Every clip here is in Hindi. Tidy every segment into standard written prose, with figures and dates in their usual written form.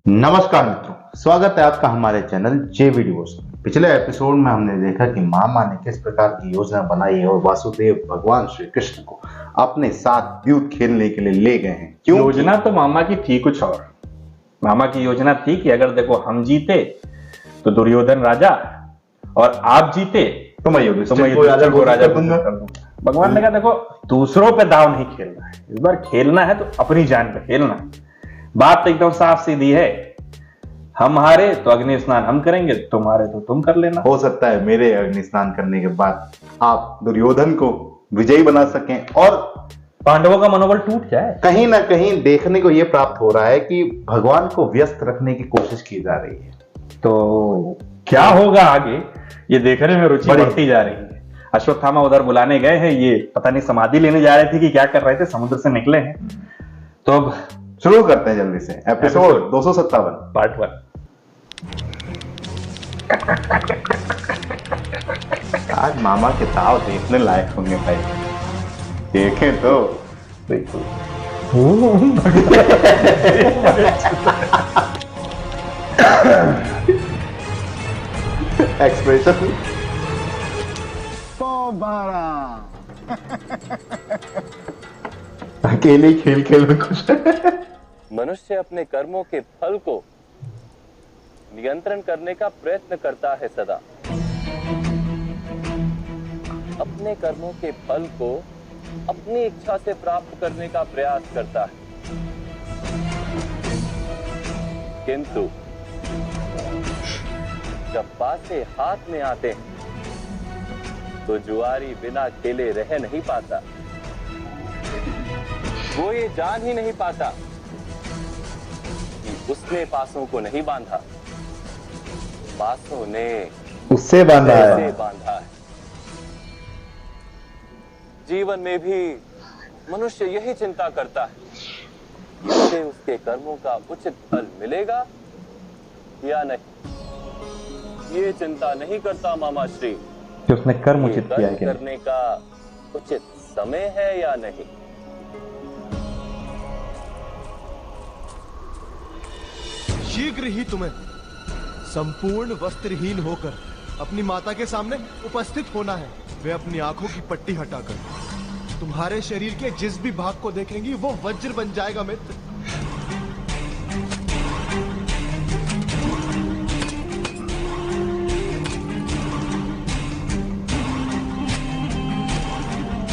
नमस्कार मित्रों, स्वागत है आपका हमारे चैनल जे वीडियोस। पिछले एपिसोड में हमने देखा कि मामा ने किस प्रकार की योजना बनाई और वासुदेव भगवान श्री कृष्ण को अपने साथ युद्ध खेलने के लिए ले गए हैं। क्यों? योजना तो मामा की थी कुछ और। मामा की योजना थी कि अगर देखो हम जीते तो दुर्योधन राजा और आप जीते तो मैं युधिष्ठिर को राजा घोषित कर दूंगा। भगवान ने कहा देखो दूसरों पे दाव नहीं खेलना है, इस बार खेलना है तो अपनी जान पे खेलना है। बात तो एकदम साफ सीधी है, हम हारे तो अग्नि स्नान हम करेंगे, तुम हारे तो तुम कर लेना। हो सकता है मेरे अग्नि स्नान करने के बाद आप दुर्योधन को विजयी बना सकें और पांडवों का मनोबल टूट जाए। कहीं ना कहीं देखने को यह प्राप्त हो रहा है कि भगवान को व्यस्त रखने की कोशिश की जा रही है। तो क्या होगा आगे ये देखने में रुचि बढ़ती जा रही है। अश्वत्थामा उधर बुलाने गए हैं, ये पता नहीं समाधि लेने जा रहे थे कि क्या कर रहे थे, समुद्र से निकले हैं। तो अब शुरू करते हैं जल्दी से एपिसोड 257 पार्ट 1। आज मामा के ताव देखने लायक होंगे भाई, देखें तो बिल्कुल। एक्सप्रेशन अकेले खेल खेल में खुश है। मनुष्य अपने कर्मों के फल को नियंत्रण करने का प्रयत्न करता है सदा। अपने कर्मों के फल को अपनी इच्छा से प्राप्त करने का प्रयास करता है, किंतु जब पासे हाथ में आते हैं तो जुआरी बिना खेले रह नहीं पाता। वो ये जान ही नहीं पाता कि उसने पासों को नहीं बांधा, पासों ने उससे बांधा है। जीवन में भी मनुष्य यही चिंता करता है कि उसे उसके कर्मों का उचित फल मिलेगा या नहीं। ये चिंता नहीं करता मामा श्री कि उसने कर्म उचित किया है करने का उचित समय है या नहीं। शीघ्र ही तुम्हें संपूर्ण वस्त्रहीन होकर अपनी माता के सामने उपस्थित होना है। वे अपनी आंखों की पट्टी हटाकर तुम्हारे शरीर के जिस भी भाग को देखेंगी वो वज्र बन जाएगा मित्र।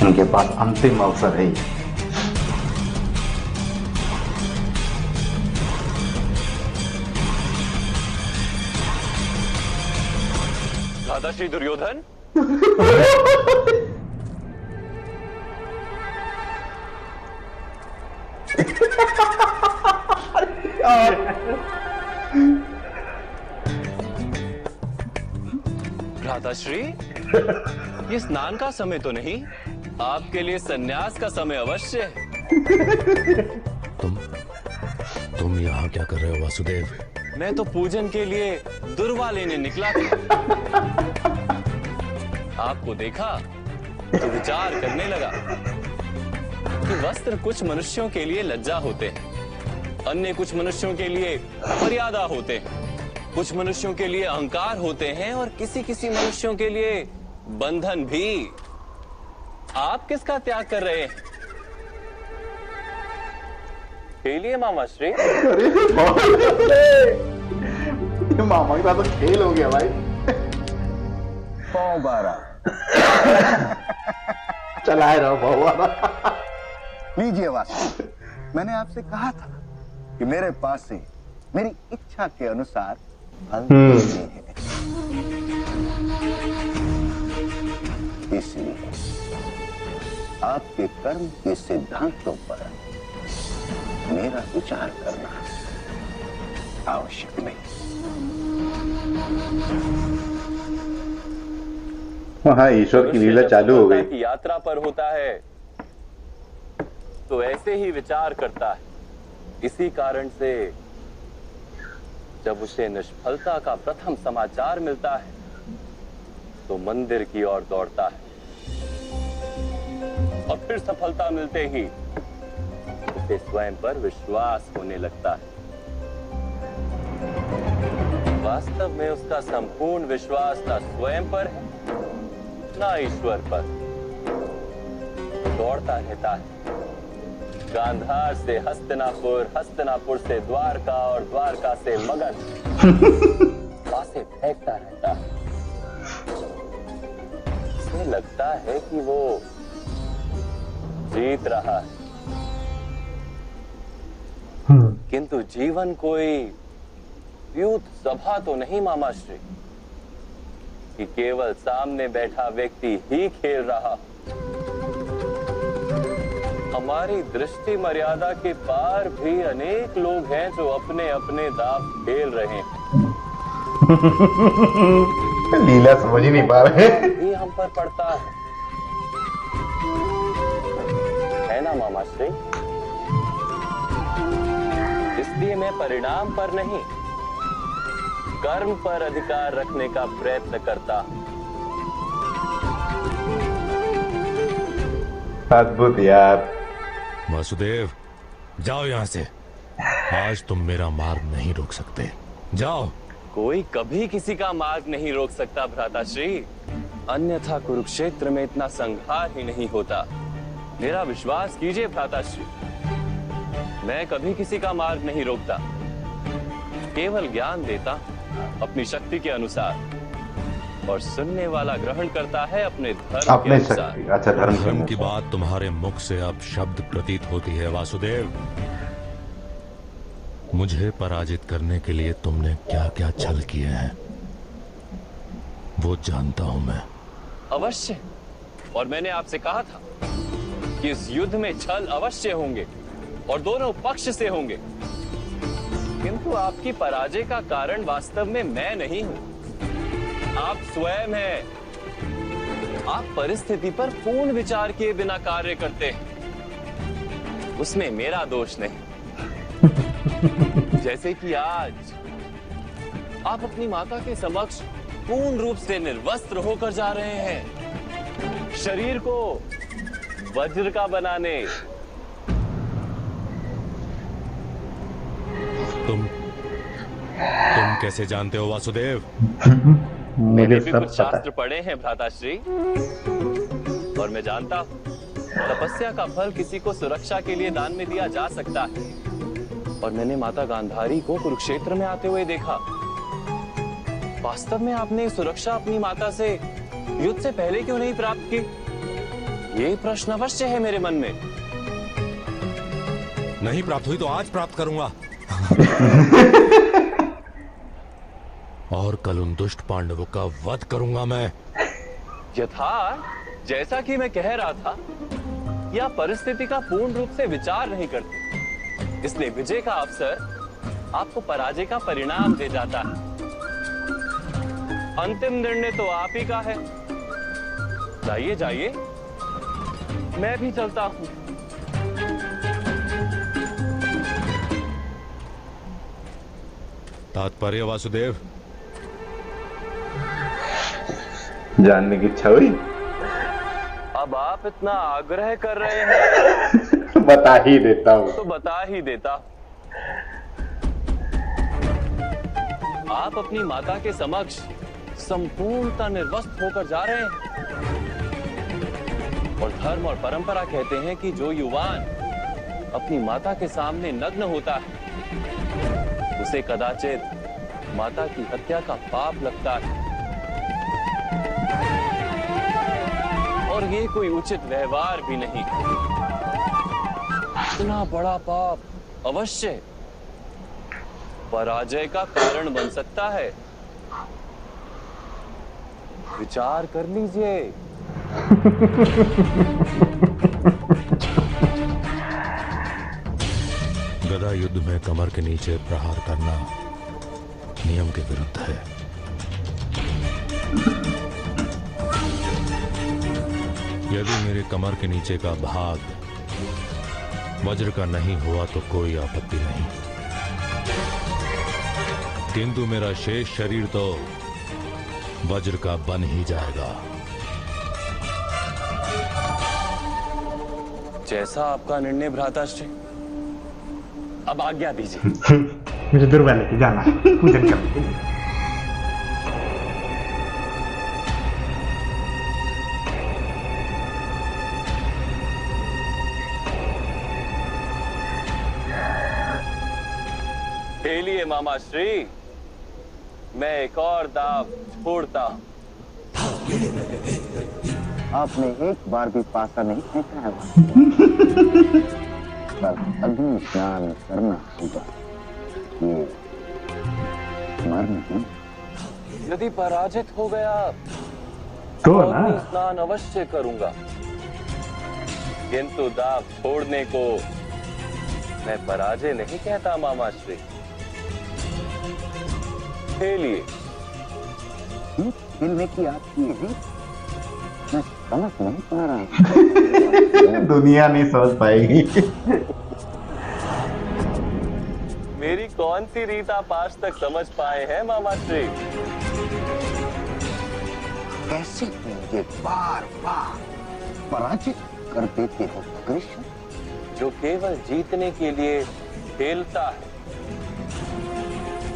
उनके पास अंतिम अवसर है। दादा श्री दुर्योधन, भ्राताश्री, ये स्नान का समय तो नहीं, आपके लिए संन्यास का समय अवश्य है। तुम यहाँ क्या कर रहे हो वासुदेव? मैं तो पूजन के लिए दुर्वा लेने निकला था। आपको देखा तो विचार करने लगा कि वस्त्र कुछ मनुष्यों के लिए लज्जा होते हैं, अन्य कुछ मनुष्यों के लिए मर्यादा होते हैं, कुछ मनुष्यों के लिए अहंकार होते हैं और किसी किसी मनुष्यों के लिए बंधन भी। आप किसका त्याग कर रहे हैं? खेलिए मामा श्री। मामा के साथ तो खेल हो गया भाई। पाँव 12 चलाए रहो भगवान। लीजिए वासु, मैंने आपसे कहा था कि मेरे पास से मेरी इच्छा के अनुसार फल देते हैं, इसलिए आपके कर्म के सिद्धांतों पर मेरा विचार करना आवश्यक नहीं। हाँ, ईश्वर की लीला चालू हो गई। की यात्रा पर होता है तो ऐसे ही विचार करता है। इसी कारण से जब उसे निष्फलता का प्रथम समाचार मिलता है तो मंदिर की ओर दौड़ता है और फिर सफलता मिलते ही उसे स्वयं पर विश्वास होने लगता है। वास्तव में उसका संपूर्ण विश्वास ना स्वयं पर है ना ईश्वर पर। दौड़ता रहता है गांधार से हस्तिनापुर, हस्तिनापुर से द्वारका और द्वारका से मगध, पासे फेंकता रहता है। उसे लगता है कि वो जीत रहा है, किंतु जीवन कोई युद्ध सभा तो नहीं मामाश्री कि केवल सामने बैठा व्यक्ति ही खेल रहा। हमारी दृष्टि मर्यादा के पार भी अनेक लोग हैं जो अपने अपने दांव खेल रहे हैं। लीला समझ ही नहीं पा रहे। ये हम पर पड़ता है ना मामाश्री? इसलिए मैं परिणाम पर नहीं, कर्म पर अधिकार रखने का प्रयत्न करता। अद्भुत यार। वासुदेव, जाओ यहाँ से। आज तुम मेरा मार्ग नहीं रोक सकते। जाओ। कोई कभी किसी का मार्ग नहीं रोक सकता भ्राताश्री, अन्यथा कुरुक्षेत्र में इतना संहार ही नहीं होता। मेरा विश्वास कीजिए भ्राताश्री, मैं कभी किसी का मार्ग नहीं रोकता, केवल ज्ञान देता अपनी शक्ति के अनुसार, और सुनने वाला ग्रहण करता है अपने धर्म के अपने अनुसार। शक्ति। अच्छा, धर्म की बात तुम्हारे मुख से अब शब्द प्रतीत होती है वासुदेव। मुझे पराजित करने के लिए तुमने क्या क्या छल किए हैं वो जानता हूं मैं। अवश्य, और मैंने आपसे कहा था कि इस युद्ध में छल अवश्य होंगे और दोनों पक्ष से होंगे, किंतु आपकी पराजय का कारण वास्तव में मैं नहीं हूं, आप स्वयं हैं। आप परिस्थिति पर पूर्ण विचार किए बिना कार्य करते हैं, उसमें मेरा दोष नहीं। जैसे कि आज आप अपनी माता के समक्ष पूर्ण रूप से निर्वस्त्र होकर जा रहे हैं, शरीर को वज्र का बनाने। तुम कैसे जानते हो वासुदेव? मुझे भी सब कुछ पता शास्त्र पढ़े हैं भ्राताश्री, और मैं जानता हूं तपस्या का फल किसी को सुरक्षा के लिए दान में दिया जा सकता है। और मैंने माता गांधारी को कुरुक्षेत्र में आते हुए देखा। वास्तव में आपने सुरक्षा अपनी माता से युद्ध से पहले क्यों नहीं प्राप्त की? ये प्रश्न अवश्य है मेरे मन में। नहीं प्राप्त हुई तो आज प्राप्त करूंगा। और कल उन दुष्ट पांडवों का वध करूंगा मैं। यथार्थ जैसा कि मैं कह रहा था, यह परिस्थिति का पूर्ण रूप से विचार नहीं करती, इसलिए विजय का अवसर आपको पराजय का परिणाम दे जाता है। अंतिम निर्णय तो आप ही का है। जाइए जाइए, मैं भी चलता हूं। तात्पर्य वासुदेव? जानने की इच्छा हुई? अब आप इतना आग्रह कर रहे हैं बता ही देता हूं। तो बता ही देता। आप अपनी माता के समक्ष संपूर्णतः निर्वस्त्र होकर जा रहे हैं, और धर्म और परंपरा कहते हैं कि जो युवान अपनी माता के सामने नग्न होता है उसे कदाचित माता की हत्या का पाप लगता है, और ये कोई उचित व्यवहार भी नहीं। इतना बड़ा पाप अवश्य पराजय का कारण बन सकता है। विचार कर लीजिए। गदा युद्ध में कमर के नीचे प्रहार करना नियम के विरुद्ध है। यदि मेरे कमर के नीचे का भाग वज्र का नहीं हुआ तो कोई आपत्ति नहीं, किंतु मेरा शेष शरीर तो वज्र का बन ही जाएगा। जैसा आपका निर्णय भ्राताश्री, अब आज्ञा दीजिए। मुझे दुर्गा लेके जाना है पूजन करने के लिए। खेलिए मामा श्री, मैं एक और दाव छोड़ता हूं। आपने एक बार भी पासा नहीं फेंका है। कल अग्नि स्नान करना होगा। ये मर्म है। यदि पराजित हो गया तो तो ना अग्नि स्नान अवश्य करूंगा, किंतु दाव छोड़ने को मैं पराजय नहीं कहता मामा श्री। खेलिए। खेलने की आपकी है, मैं समझ नहीं पा रहा। दुनिया नहीं समझ पाएगी। मेरी कौन सी रीत आप आज तक समझ पाए हैं मामा श्री? कैसे मुझे बार बार पराजित कर देते हो कृष्ण? जो केवल जीतने के लिए खेलता है,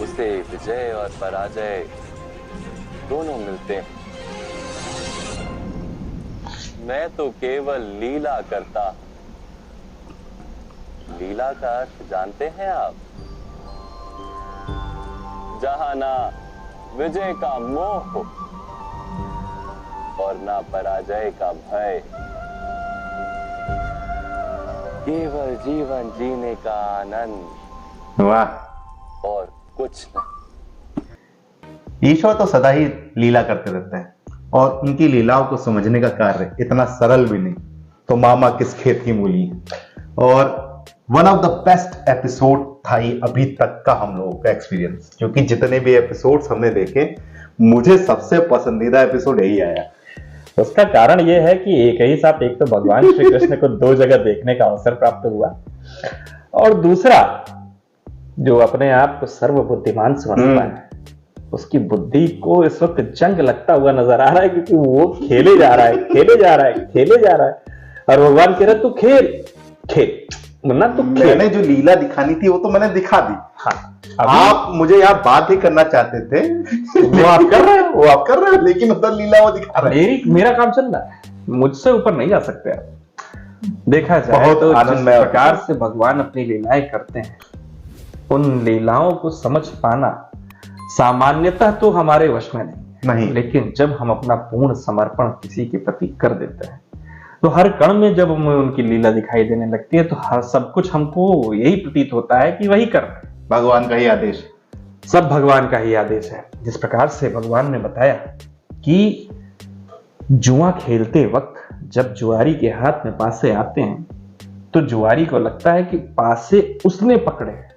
उसे विजय और पराजय दोनों मिलते हैं। मैं तो केवल लीला करता हूं। लीला का अर्थ जानते हैं आप? जहां ना विजय का मोह हो और ना पराजय का भय, केवल जीवन जीने का आनंद वाह। और कुछ नहीं। ईश्वर तो सदा ही लीला करते रहते हैं और उनकी लीलाओं को समझने का कार्य इतना सरल भी नहीं, तो मामा किस खेत की मूली है। और one of the best episode था ये अभी तक का हम लोगों का एक्सपीरियंस, क्योंकि जितने भी एपिसोड्स हमने देखे, मुझे सबसे पसंदीदा एपिसोड यही आया। उसका कारण यह है कि एक ही साथ एक तो भगवान श्री कृष्ण को दो जगह देखने का अवसर प्राप्त हुआ, और दूसरा जो अपने आप को सर्वबुद्धिमान समझता है, उसकी बुद्धि को इस वक्त जंग लगता हुआ नजर आ रहा है, क्योंकि वो खेले जा रहा है, खेले जा रहा है, खेले जा रहा है, और भगवान कह रहे तू खेल खेल, मुन्ना तू खेल। मैंने जो लीला दिखानी थी वो तो मैंने दिखा दी। हाँ, आप मुझे यहाँ बात ही करना चाहते थे, वो आप कर रहे हो, वो आप कर रहे हो, लेकिन उधर लीला वो दिखा रहे हैं। मेरा काम चल रहा है, मुझसे ऊपर नहीं जा सकते आप। देखा जाए बहुत तो जिस आनंदमय प्रकार से भगवान अपनी लीलाएं करते हैं, उन लीलाओं को समझ पाना सामान्यतः तो हमारे वश में नहीं, लेकिन जब हम अपना पूर्ण समर्पण किसी के प्रति कर देते हैं, तो हर कण में जब हमें उनकी लीला दिखाई देने लगती है, तो हर सब कुछ हमको यही प्रतीत होता है कि वही कर रहे हैं। भगवान का ही आदेश, सब भगवान का ही आदेश है। जिस प्रकार से भगवान ने बताया कि जुआ खेलते वक्त जब जुआरी के हाथ में पासे आते हैं, तो जुआरी को लगता है कि पासे उसने पकड़े,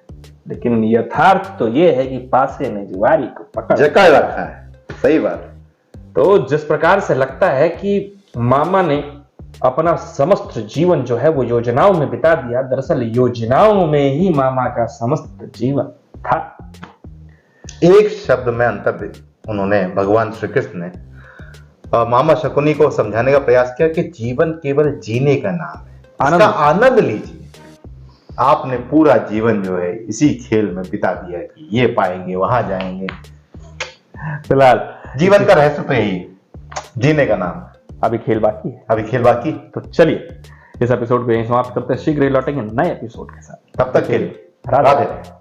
लेकिन यथार्थ तो यह है कि पासे ने जुआरी को पकड़ रखा है। सही बात। तो जिस प्रकार से लगता है कि मामा ने अपना समस्त जीवन जो है वो योजनाओं में बिता दिया, दरअसल योजनाओं में ही मामा का समस्त जीवन था। एक शब्द में अंतर उन्होंने, भगवान श्री कृष्ण ने मामा शकुनी को समझाने का प्रयास किया कि जीवन केवल जीने का नाम है, इसका आनंद लीजिए। आपने पूरा जीवन जो है इसी खेल में बिता दिया कि ये पाएंगे, वहां जाएंगे। फिलहाल जीवन का रहस्य तो यही है, जीने का नाम। अभी खेल बाकी है, अभी खेल बाकी। तो चलिए इस एपिसोड को यहीं समाप्त करते हैं। शीघ्र ही लौटेंगे नए एपिसोड के साथ। तब तक के लिए राधे। राधे।